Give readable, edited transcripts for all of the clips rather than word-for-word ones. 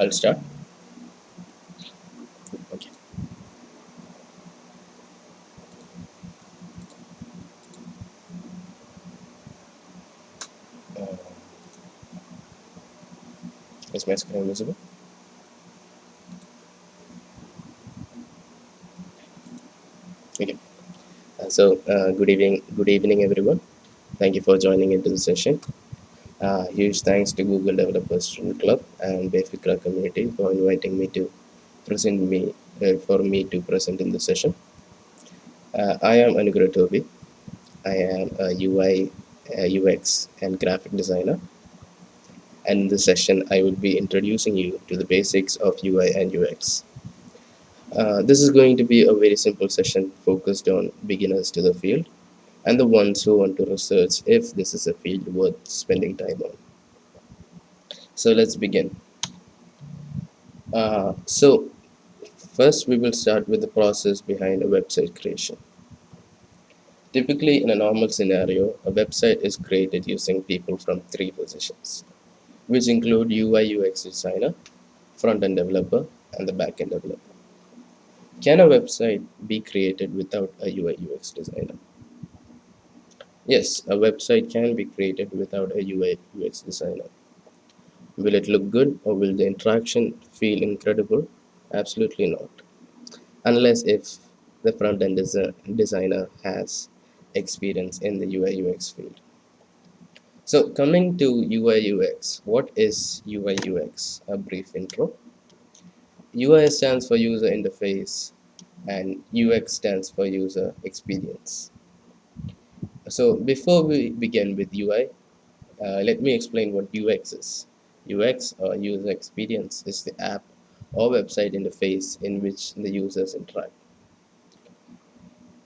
I'll start. Okay. Uh, is my screen visible? Okay. Good evening, everyone. Thank you for joining into the session. Huge thanks to Google Developers Student Club and Befikra community for inviting me to for me to present in the session. I am Anugrah Toby. I am a UI, UX, and graphic designer. And in this session, I will be introducing you to the basics of UI and UX. This is going to be a very simple session focused on beginners to the field and the ones who want to research if this is a field worth spending time on. So let's begin. So first we will start with the process behind a website creation. Typically in a normal scenario, a website is created using people from three positions, which include UI UX designer, front-end developer, and the back-end developer. Can a website be created without a UI UX designer? Yes, a website can be created without a UI UX designer. Will it look good or will the interaction feel incredible? Absolutely not. Unless if the front-end designer has experience in the UI UX field. So coming to UI UX, what is UI UX? A brief intro. UI stands for user interface and UX stands for user experience. So before we begin with UI, let me explain what UX is. UX or user experience is the app or website interface in which the users interact.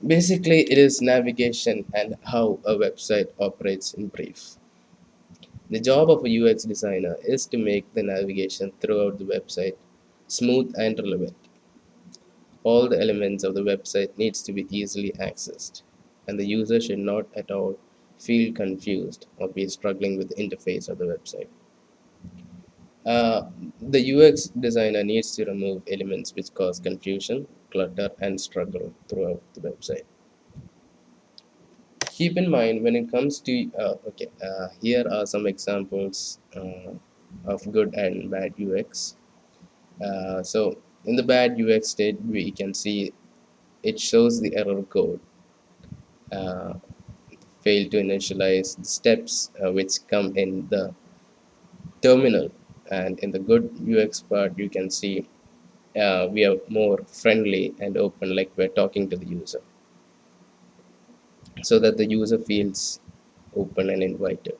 Basically, it is navigation and how a website operates in brief. The job of a UX designer is to make the navigation throughout the website smooth and relevant. All the elements of the website needs to be easily accessed, and the user should not at all feel confused or be struggling with the interface of the website. Uh, the UX designer needs to remove elements which cause confusion, clutter, and struggle throughout the website. Keep in mind when it comes to here are some examples of good and bad UX. So in the bad UX state, we can see it shows the error code. Uh, Fail to initialize the steps which come in the terminal, and in the good UX part you can see we are more friendly and open, like we're talking to the user, so that the user feels open and invited.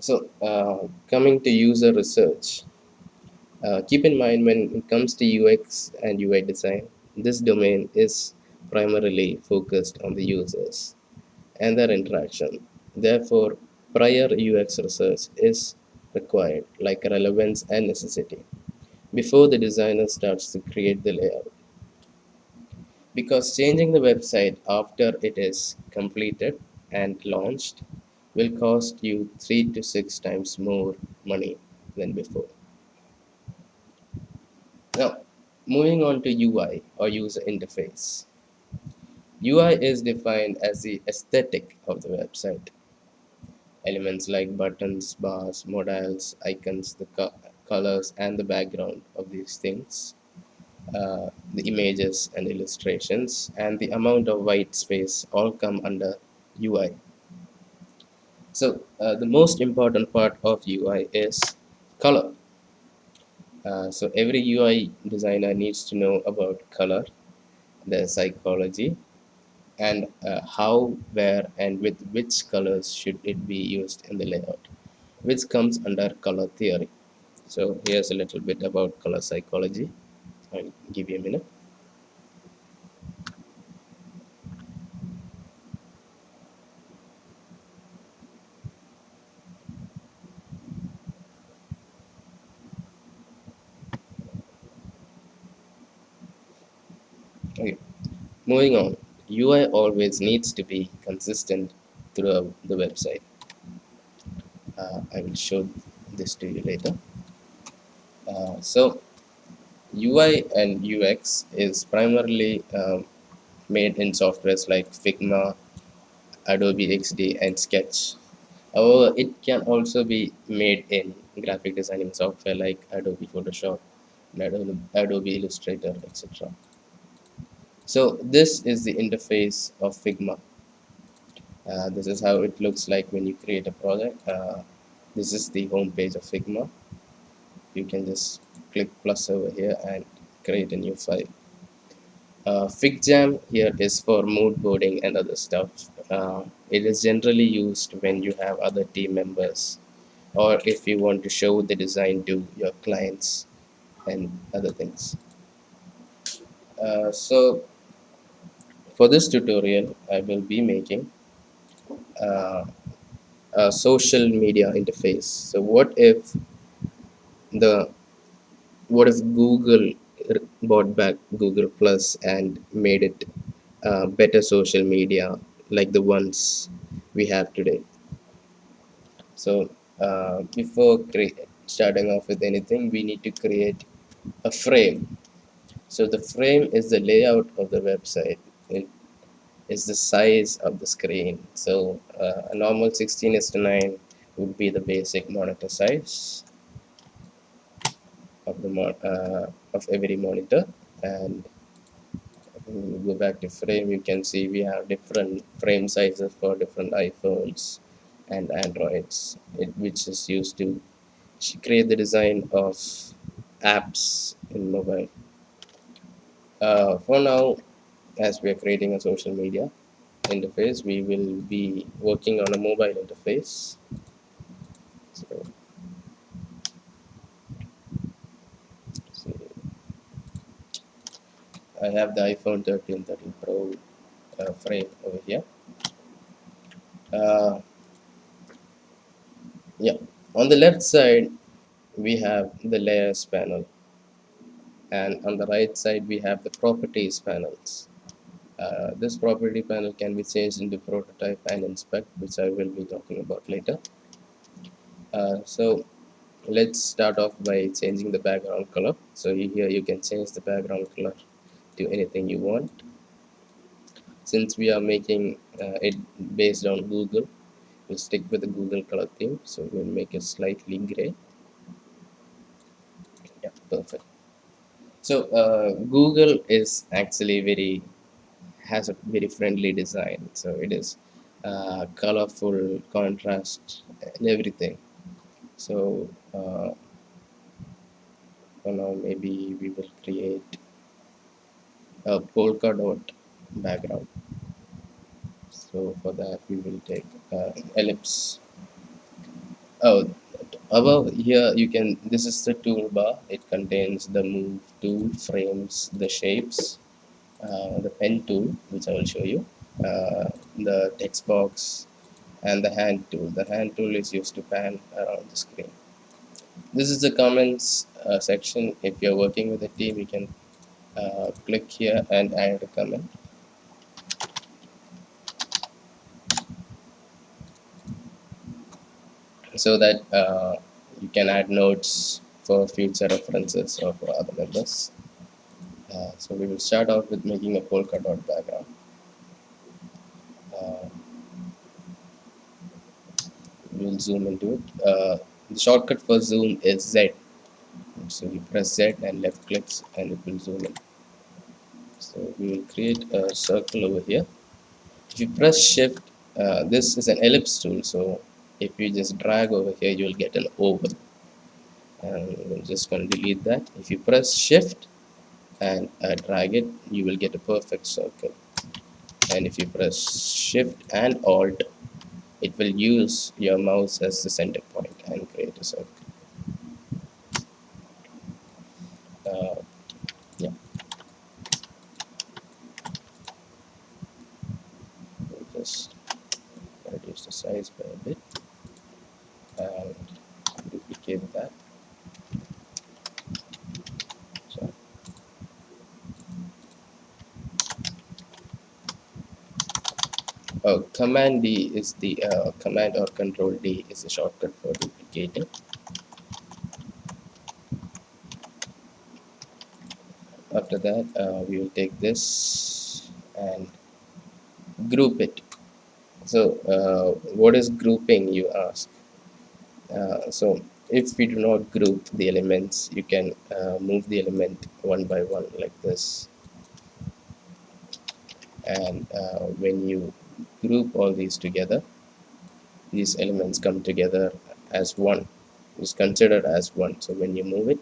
So coming to user research, keep in mind when it comes to UX and UI design, this domain is primarily focused on the users and their interaction. Therefore, prior UX research is required, like relevance and necessity, before the designer starts to create the layout. Because changing the website after it is completed and launched will cost you 3 to 6 times more money than before. Now, moving on to UI or user interface. UI is defined as the aesthetic of the website. Elements like buttons, bars, modals, icons, the colors, and the background of these things, the images and illustrations, and the amount of white space all come under UI. So, the most important part of UI is color. So, every UI designer needs to know about color, the psychology, and how, where, and with which colors should it be used in the layout, which comes under color theory. So here's a little bit about color psychology. I'll give you a minute. Okay, moving on. UI always needs to be consistent throughout the website. I will show this to you later. So UI and UX is primarily made in softwares like Figma, Adobe XD, and Sketch. However, it can also be made in graphic designing software like Adobe Photoshop, and Adobe Illustrator, etc. So this is the interface of Figma. This is how it looks like when you create a project. This is the home page of Figma. You can just click plus over here and create a new file. FigJam here is for mood boarding and other stuff. It is generally used when you have other team members or if you want to show the design to your clients and other things. So for this tutorial, I will be making uh, a social media interface. So the what if Google bought back Google Plus and made it better social media like the ones we have today? So before starting off with anything, we need to create a frame. So the frame is the layout of the website. It is the size of the screen. So a normal 16:9 would be the basic monitor size of of every monitor. And when you go back to frame, you can see we have different frame sizes for different iPhones and Androids, which is used to create the design of apps in mobile. For now, as we are creating a social media interface, we will be working on a mobile interface. So, so I have the iPhone 13, 13 Pro frame over here. Uh, yeah, on the left side we have the layers panel, and on the right side we have the properties panels. This property panel can be changed into prototype and inspect, which I will be talking about later. So let's start off by changing the background color. So here you can change the background color to anything you want. Since we are making it based on Google, we'll stick with the Google color theme. So we'll make it slightly gray. Yeah, perfect. So Google is actually has a very friendly design. So it is colorful, contrast, and everything. So for now, maybe we will create a polka dot background. So for that, we will take ellipse. Oh, above here you can. This is the toolbar. It contains the move tool, frames, the shapes, the pen tool, which I will show you, the text box, and the hand tool. The hand tool is used to pan around the screen. This is the comments section. If you're working with a team, you can click here and add a comment, so that you can add notes for future references or for other members. So we will start out with making a polka dot background. Uh, we will zoom into it. The shortcut for zoom is Z. So you press Z and left clicks and it will zoom in. So we will create a circle over here. If you press shift, this is an ellipse tool. So if you just drag over here, you will get an oval. And I'm just going to delete that. If you press shift and drag it, you will get a perfect circle. And if you press shift and alt, it will use your mouse as the center point and create a circle. Uh, yeah, we'll just reduce the size by a bit and duplicate that. So, Command D is the command or control D is the shortcut for duplicating. After that, we will take this and group it. So what is grouping, you ask? So if we do not group the elements, you can move the element one by one like this, and when you group all these together, these elements come together as one. It's considered as one. So when you move it,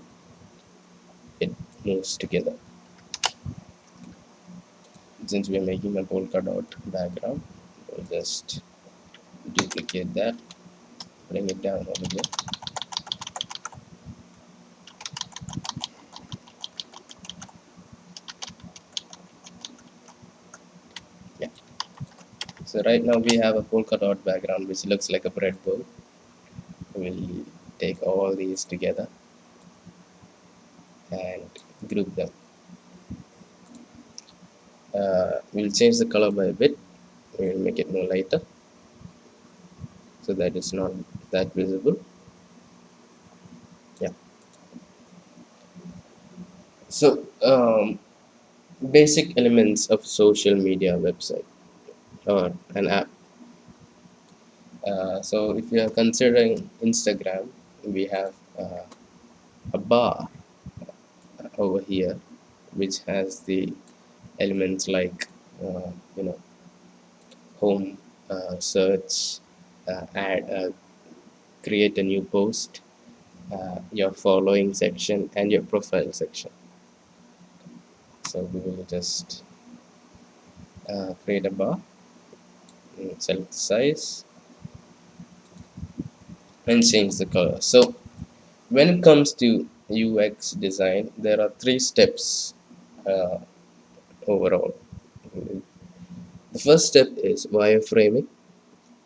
it moves together. Since we are making a polka dot background, we'll just duplicate that, bring it down over here. Yeah. So right now we have a polka dot background which looks like a bread bowl. We'll take all these together and group them. We'll change the color by a bit. We'll make it more lighter so that it's not that visible. Yeah. So basic elements of social media website or an app. So if you are considering Instagram, we have a bar over here which has the elements like you know, home, search, add, create a new post, your following section, and your profile section. So we will just create a bar, select the size, and change the color. So when it comes to UX design, there are 3 steps uh, overall. The first step is wireframing,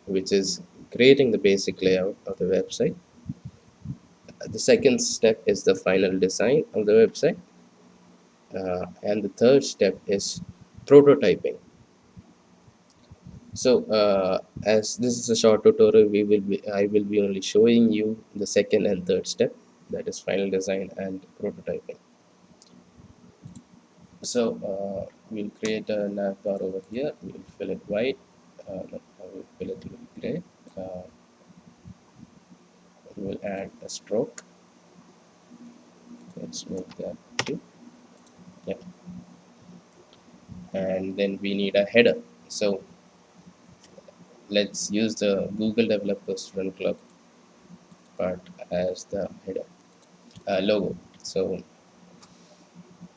which is creating the basic layout of the website. The second step is the final design of the website. And the third step is prototyping. So as this is a short tutorial, I will be only showing you the second and third step, that is final design and prototyping. So we'll create a nav bar over here. We'll fill it white. No, I will fill it with gray. Uh, we'll add a stroke. Let's make that 2. Yeah. And then we need a header. So let's use the Google Developer Student Club part as the header logo. So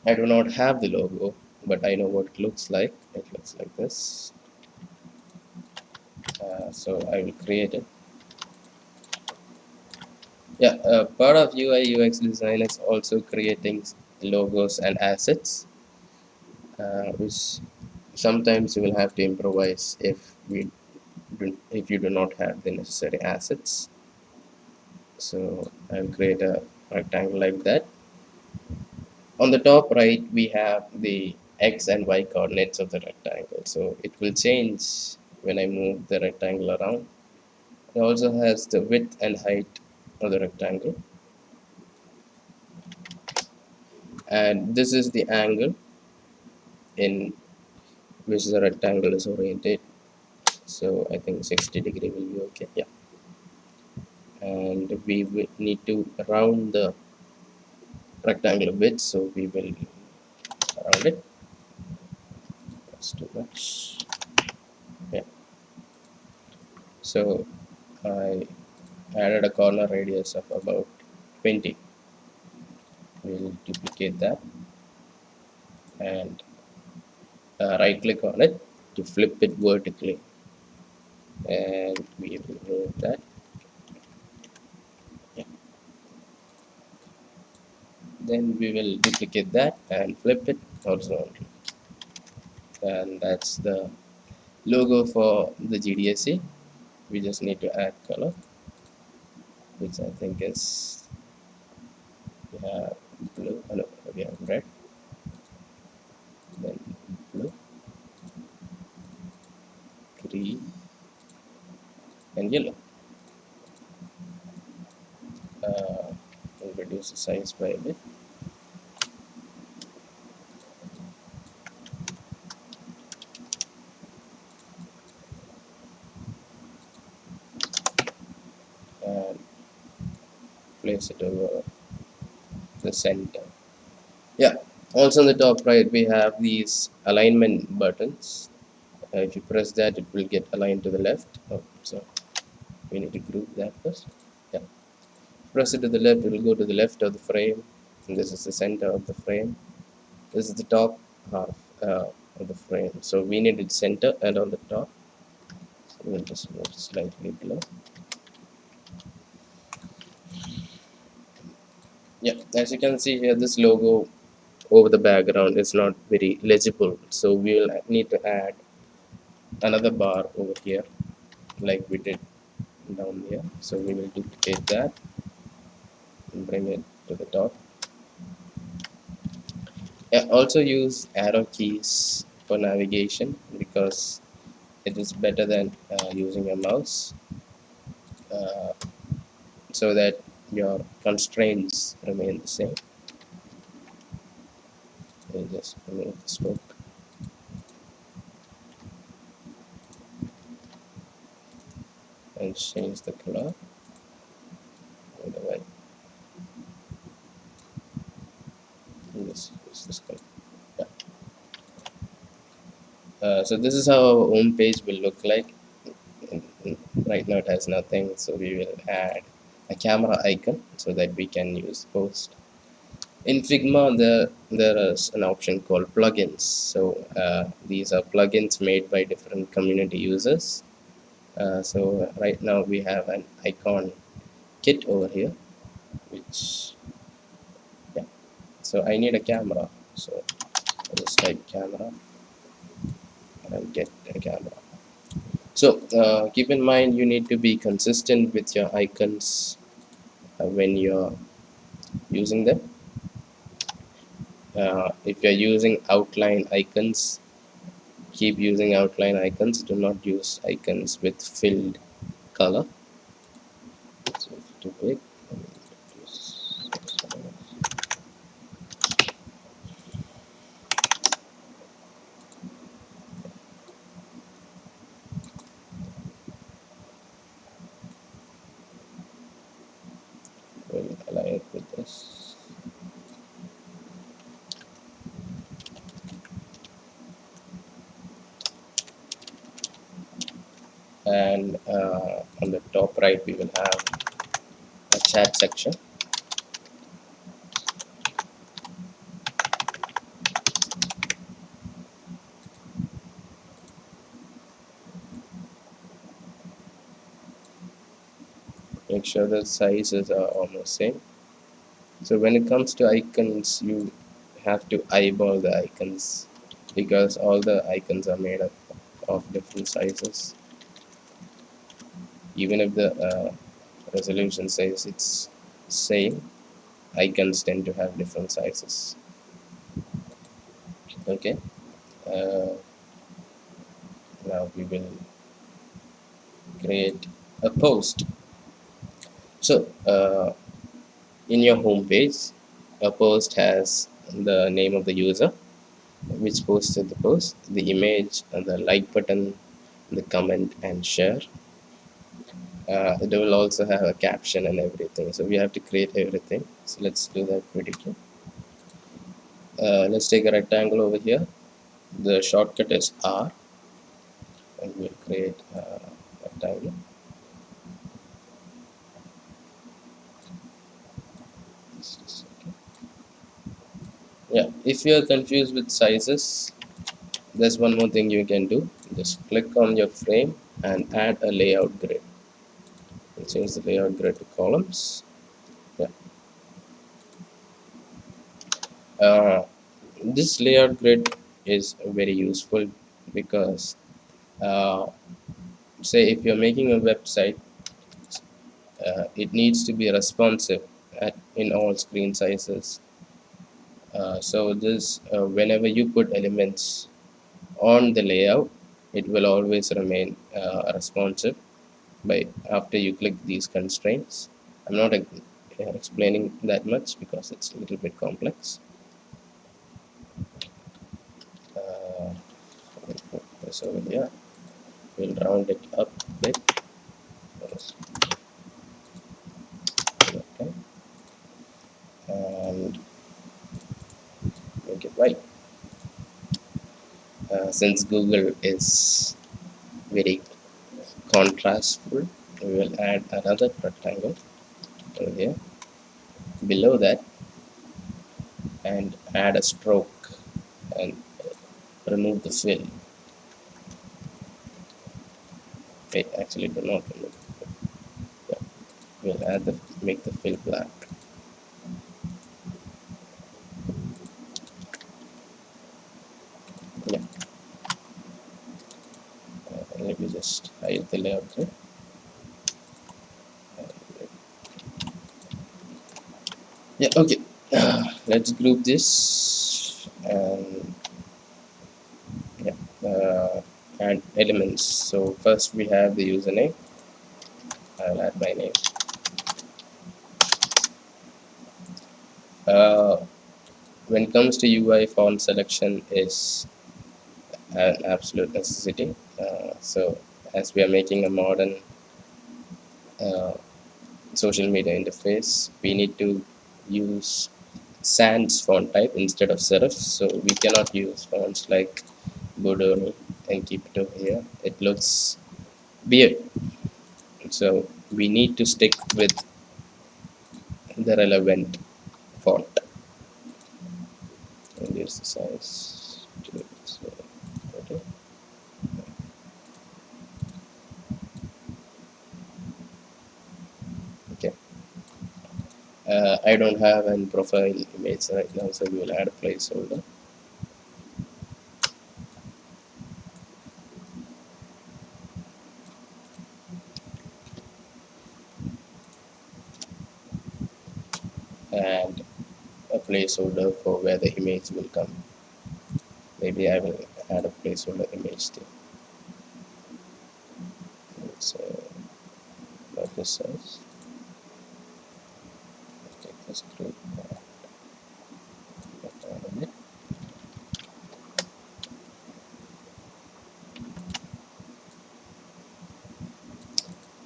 I do not have the logo, but I know what it looks like. It looks like this. So I will create it. Yeah, part of UI UX design is also creating logos and assets, which sometimes you will have to improvise if you do not have the necessary assets. So I'll create a rectangle like that. On the top right, we have the x and y coordinates of the rectangle. So it will change when I move the rectangle around. It also has the width and height of the rectangle. And this is the angle in which the rectangle is oriented. So I think 60-degree will be okay. Yeah. And we will need to round the rectangle a bit. So we will round it. That's too much. Yeah. So I added a corner radius of about 20. We'll duplicate that and right click on it to flip it vertically, and we will move that. Yeah. Then we will duplicate that and flip it horizontally, and that's the logo for the GDSC. We just need to add color, which I think is, we have blue, oh no, we have red, then blue, green, and yellow. We'll reduce the size by a bit. place it over the center. Yeah. Also on the top right, we have these alignment buttons. If you press that, it will get aligned to the left. Oh, so we need to group that first. Yeah. Press it to the left, it will go to the left of the frame. And this is the center of the frame. This is the top half of the frame. So we need it center and on the top. So we'll just move slightly below. Yeah, as you can see here, this logo over the background is not very legible. So we will need to add another bar over here, like we did down here. So we will duplicate that and bring it to the top. Yeah, also use arrow keys for navigation because it is better than using a mouse, uh, so that your constraints remain the same. We'll just remove the stroke and change the color and the white. This is this color. Yeah. So this is how our home page will look like. Right now it has nothing, so we will add a camera icon so that we can use post. In Figma, there is an option called plugins. So these are plugins made by different community users. So right now we have an icon kit over here, which, yeah. So I need a camera. So I'll just type camera and I'll get a camera. So keep in mind you need to be consistent with your icons when you're using them. If you're using outline icons, keep using outline icons. Do not use icons with filled color. So too big. We'll align it with this. And on the top right, we will have a chat section. Make sure the sizes are almost same. So when it comes to icons, you have to eyeball the icons because all the icons are made up of different sizes. Even if the resolution says it's same, icons tend to have different sizes. Okay. Uh, Now we will create a post. So in your home page, a post has the name of the user, which posted the post, the image, and the like button, the comment, and share. It will also have a caption and everything. So we have to create everything. So let's do that pretty quick. Let's take a rectangle over here. The shortcut is R, and we'll create a rectangle. Just a second. Yeah, if you are confused with sizes, there's one more thing you can do. Just click on your frame and add a layout grid. We'll change the layout grid to columns. Yeah. This layout grid is very useful because say if you're making a website, it needs to be responsive in all screen sizes. So this whenever you put elements on the layout, it will always remain responsive by after you click these constraints. I'm not explaining that much because it's a little bit complex. Uh, so yeah, we'll round it up a bit. Okay. Since Google is very contrastful, we will add another rectangle over here below that and add a stroke and remove the fill. Wait, actually do not remove. Yeah, we'll add the make the fill black. Yeah, let me just hide the layout here. Yeah, okay. Let's group this and yeah, add elements. So first we have the username. I'll add my name. Uh, when it comes to UI, font selection is an absolute necessity. So as we are making a modern uh, social media interface, we need to use sans font type instead of serif. So we cannot use fonts like Bodol and keep it over here. It looks weird. So we need to stick with the relevant font. And here's the size. Okay. Okay. I don't have an profile image right now, so we will add a placeholder. And a placeholder for where the image will come. Maybe I will add a placeholder image too. So about this size. Take this group.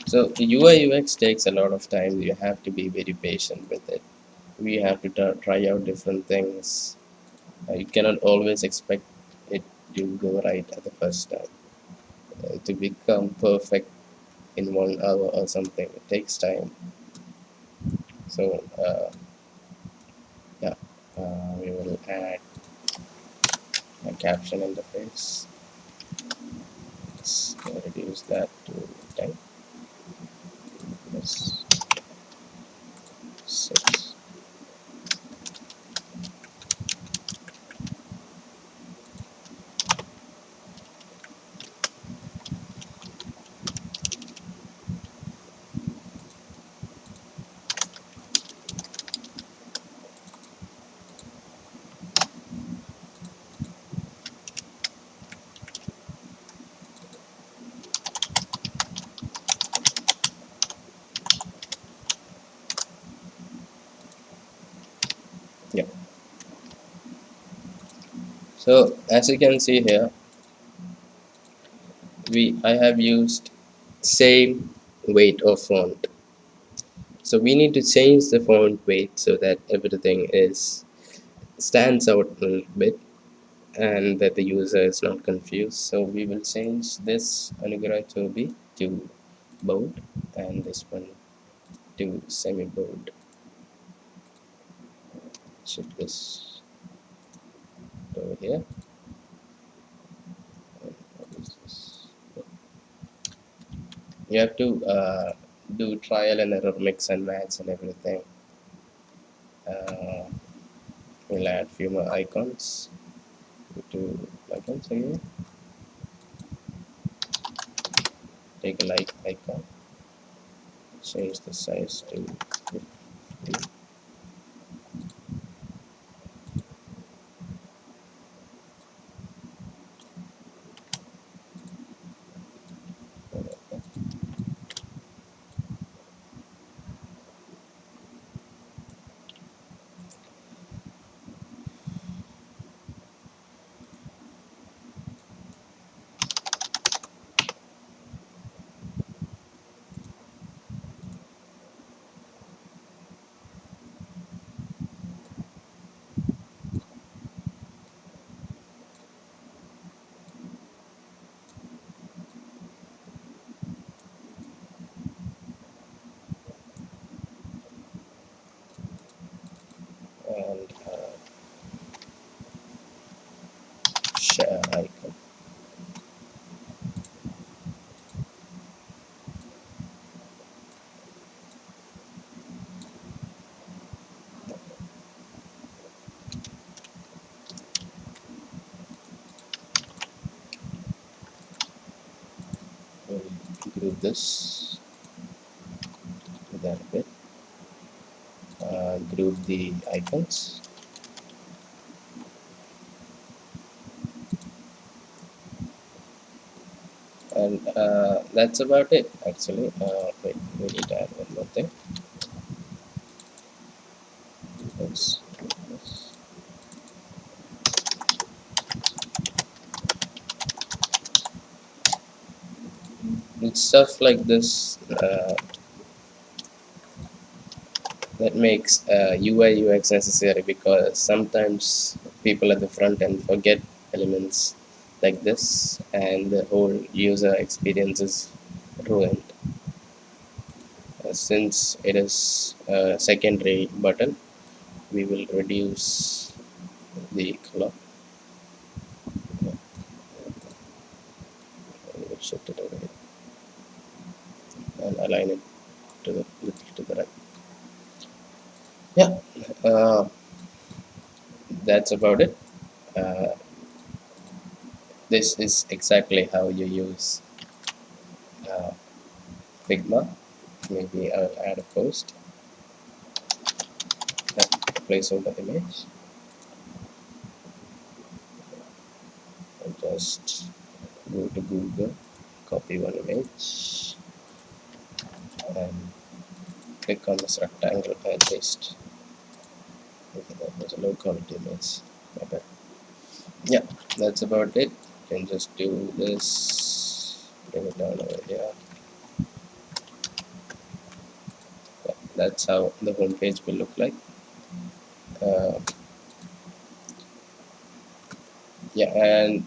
So UI UX takes a lot of time. You have to be very patient with it. We have to try out different things. You cannot always expect it to go right at the first time. To become perfect in 1 hour or something, it takes time. So yeah, we will add a caption interface. Let's reduce that to 10. Plus 6. Yeah. So as you can see here, I have used same weight of font. So we need to change the font weight so that everything is stands out a little bit and that the user is not confused. So we will change this Anugrah Toby to bold and this one to semi bold. Shift this over here. What is this? You have to do trial and error, mix and match and everything. Uh, we'll add few more icons. To icons again. Take a like icon. Change the size to 50. do this that bit, group the icons, and that's about it actually. Wait, we need to add one more thing. Let's do this. It's stuff like this that makes UI UX necessary, because sometimes people at the front end forget elements like this and the whole user experience is ruined. Since it is a secondary button, we will reduce the color and we'll shift it over here and align it to the little to the right. Yeah, uh, that's about it. Uh, this is exactly how you use uh, Figma. Maybe I'll add a post, placeholder image, and just go to Google, copy one image, and click on this rectangle and paste. Okay, that was a low quality image. My bad. Yeah, that's about it. You can just do this, bring it down over here. Yeah, that's how the home page will look like. Uh, yeah, and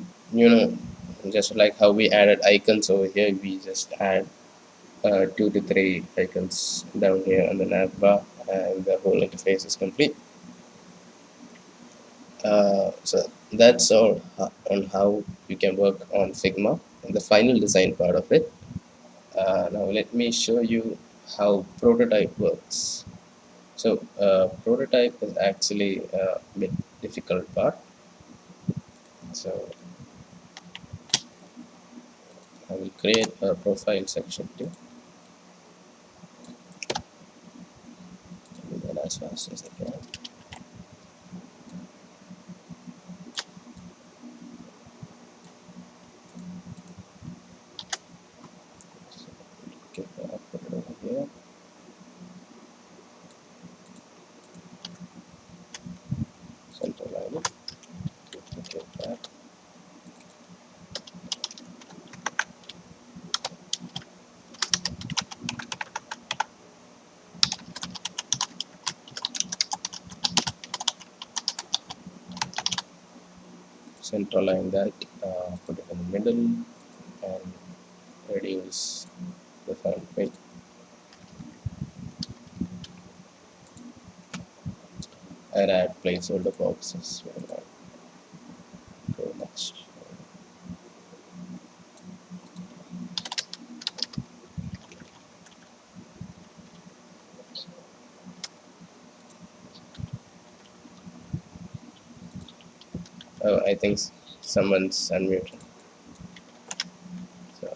just like how we added icons over here, we just add 2 to 3 icons down here on the nav bar, and the whole interface is complete. So that's all on how you can work on Figma and the final design part of it. Now let me show you how prototype works. So prototype is actually a bit difficult part. So I will create a profile section too. Do that as fast as I can. So, put it over here. Center line it. Duplicate that. Center line that. Put it in the middle and reduce the font weight. And add placeholder boxes where I go next. Oh, I think someone's unmuted. So,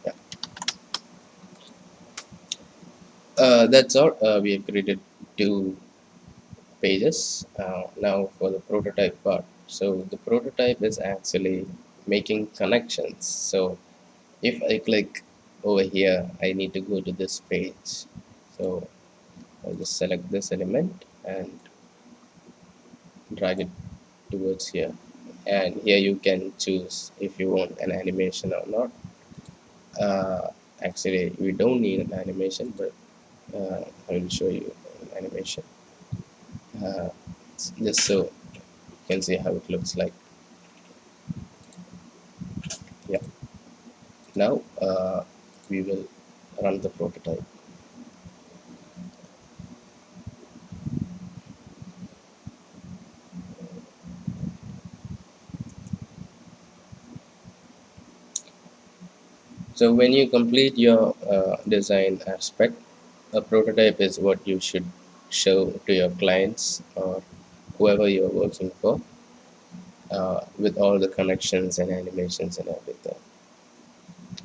yeah. That's all. We have created 2 pages. Now for the prototype part. So the prototype is actually making connections. So if I click over here, I need to go to this page. So I'll just select this element and drag it towards here. And here you can choose if you want an animation or not. Uh, Actually, we don't need an animation, but I will show you an animation uh, just so you can see how it looks like. Yeah. Now we will run the prototype. So when you complete your design aspect, a prototype is what you should show to your clients or whoever you're working for, with all the connections and animations and everything.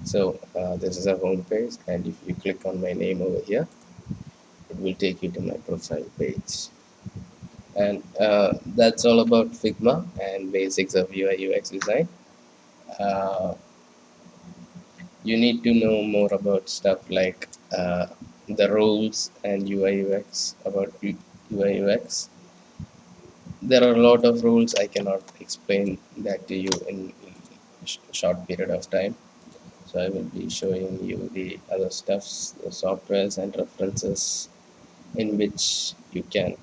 So this is a home page, and if you click on my name over here, it will take you to my profile page. And that's all about Figma and basics of UI UX design. Uh, you need to know more about stuff like the roles and UI UX. About UI UX, there are a lot of rules. I cannot explain that to you in short period of time. So I will be showing you the other stuffs, the softwares and references in which you can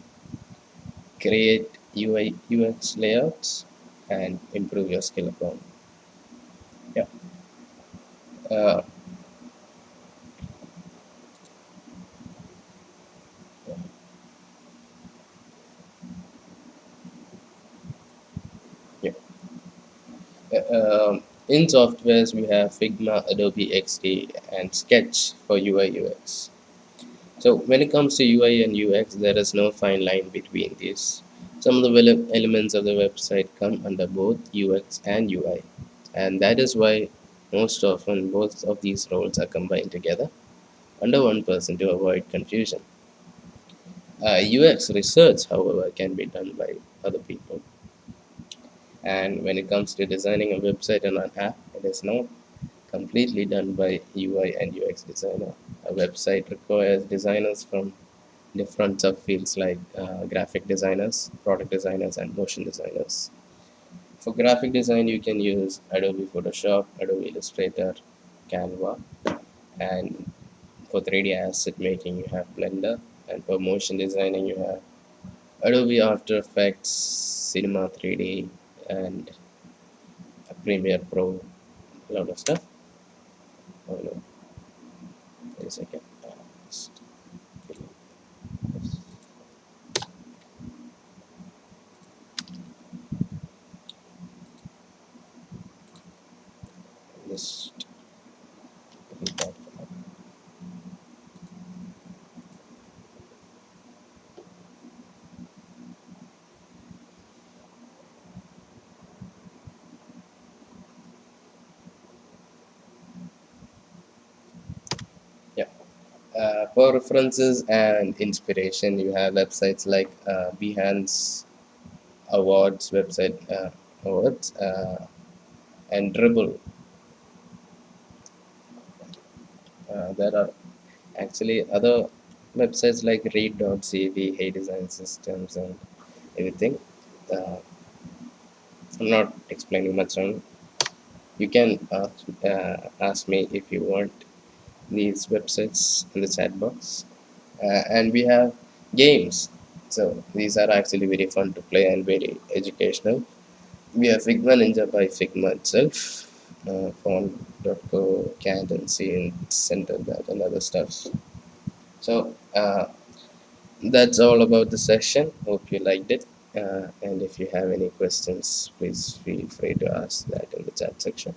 create UI UX layouts and improve your skill upon. Yeah. Uh, yeah. In softwares, we have Figma, Adobe XD, and Sketch for UI UX. So when it comes to UI and UX, there is no fine line between these. Some of the elements of the website come under both UX and UI, and that is why most often both of these roles are combined together under one person to avoid confusion. UX research, however, can be done by other people, and when it comes to designing a website and an app, it is not completely done by UI and UX designer. A website requires designers from different subfields like graphic designers, product designers, and motion designers. For graphic design, you can use Adobe Photoshop, Adobe Illustrator, Canva, and for 3D asset making, you have Blender, and for motion designing, you have Adobe After Effects, Cinema 3D, and Premiere Pro, a lot of stuff. Oh no, wait a second. Just just delete that. Yeah. For references and inspiration, you have websites like Behance Awards website awards and Dribble. There are actually other websites like Read.cv, Hey Design Systems, and everything. Uh, I'm not explaining much on. You can ask me if you want these websites in the chat box. And we have games. So these are actually very fun to play and very educational. We have Figma Ninja by Figma itself, Font.co, Cat and C and Center that and other stuff. So that's all about the session. Hope you liked it. And if you have any questions, please feel free to ask that in the chat section.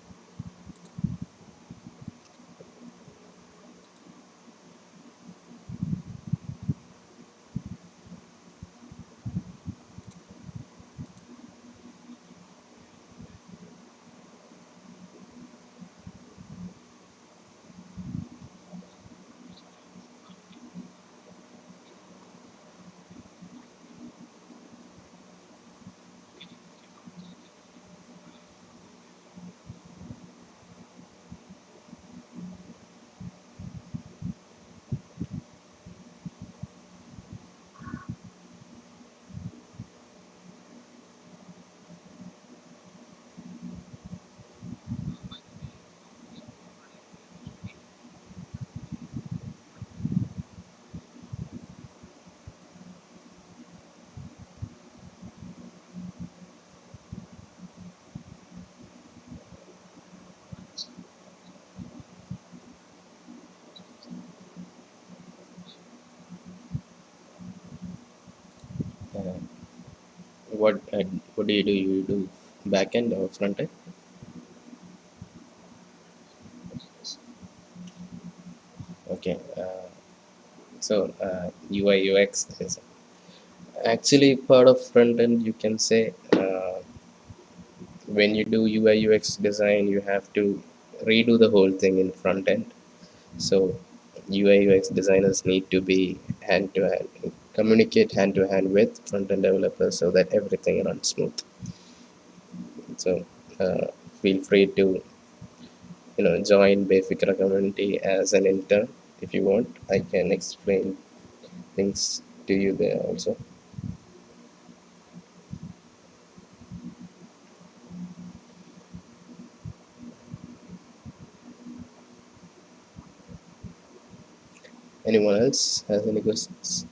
Uh, what do you do? You do back end or front end? Okay. So UI UX is actually part of front end. You can say when you do UI UX design, you have to redo the whole thing in front end. So UI UX designers need to be hand to hand, communicate hand to hand with front end developers so that everything runs smooth. So uh, feel free to join Befikra community as an intern if you want. I can explain things to you there also. Anyone else has any questions?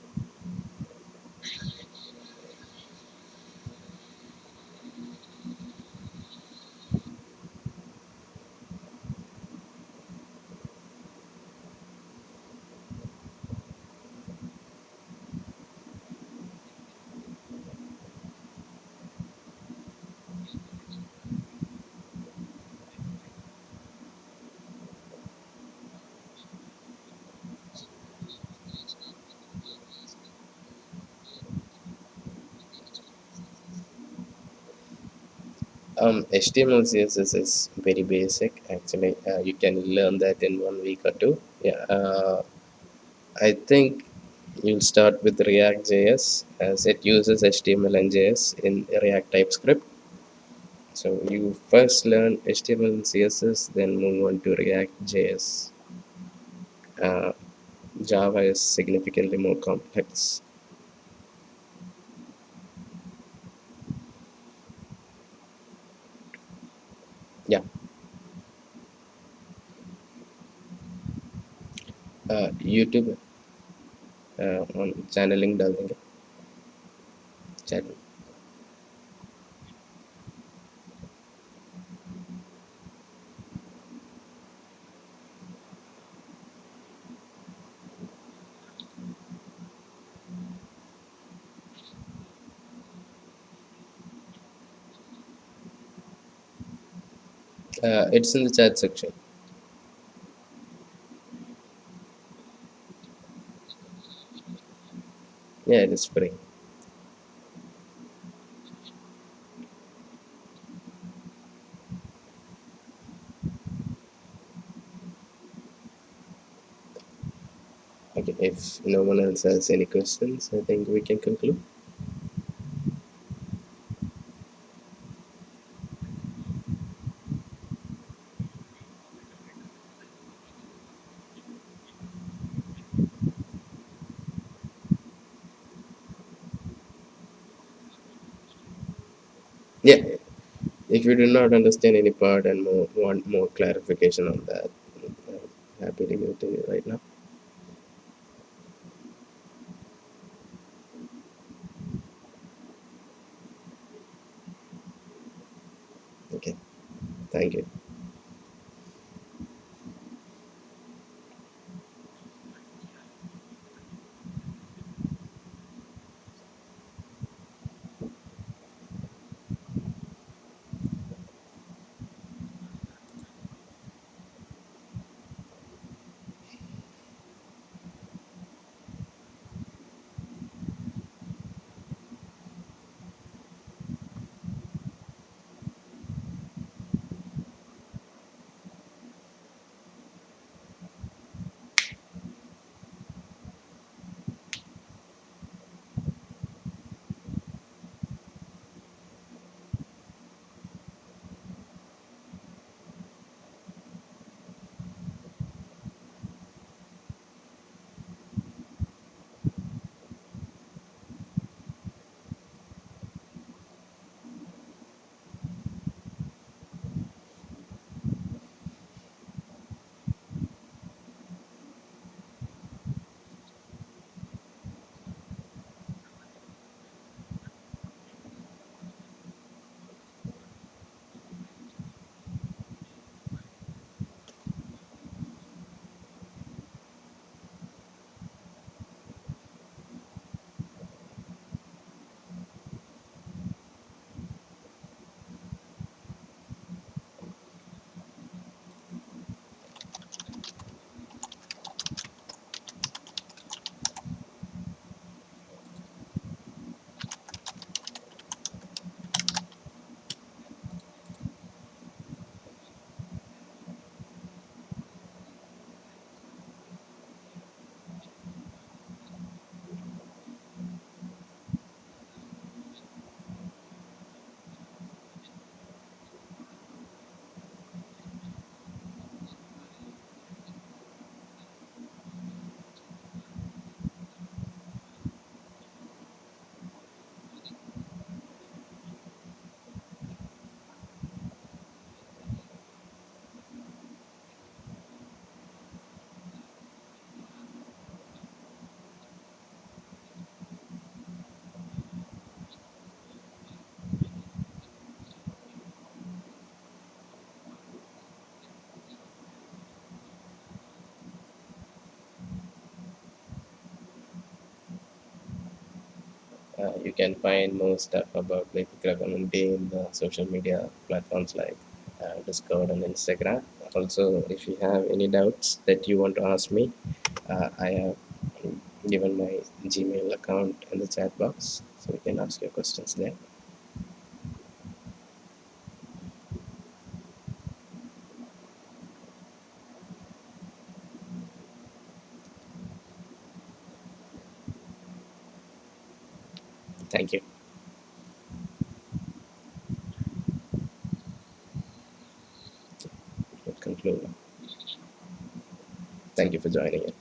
HTML CSS is very basic actually. You can learn that in 1 week or two. Yeah, I think you'll start with React JS as it uses HTML and JS in React TypeScript. So you first learn HTML and CSS, then move on to React JS. Uh, Java is significantly more complex. Yeah, YouTube on channeling डालेंगे channel. It's in the chat section. Yeah, it is free. Okay, if no one else has any questions, I think we can conclude. Yeah, if you do not understand any part and want more clarification on that, I'm happy to give it to you right now. Okay, thank you. You can find more stuff about Befikra community in the social media platforms like Discord and Instagram. Also, if you have any doubts that you want to ask me, I have given my Gmail account in the chat box, so you can ask your questions there. Thank you. We'll conclude. Thank you for joining in.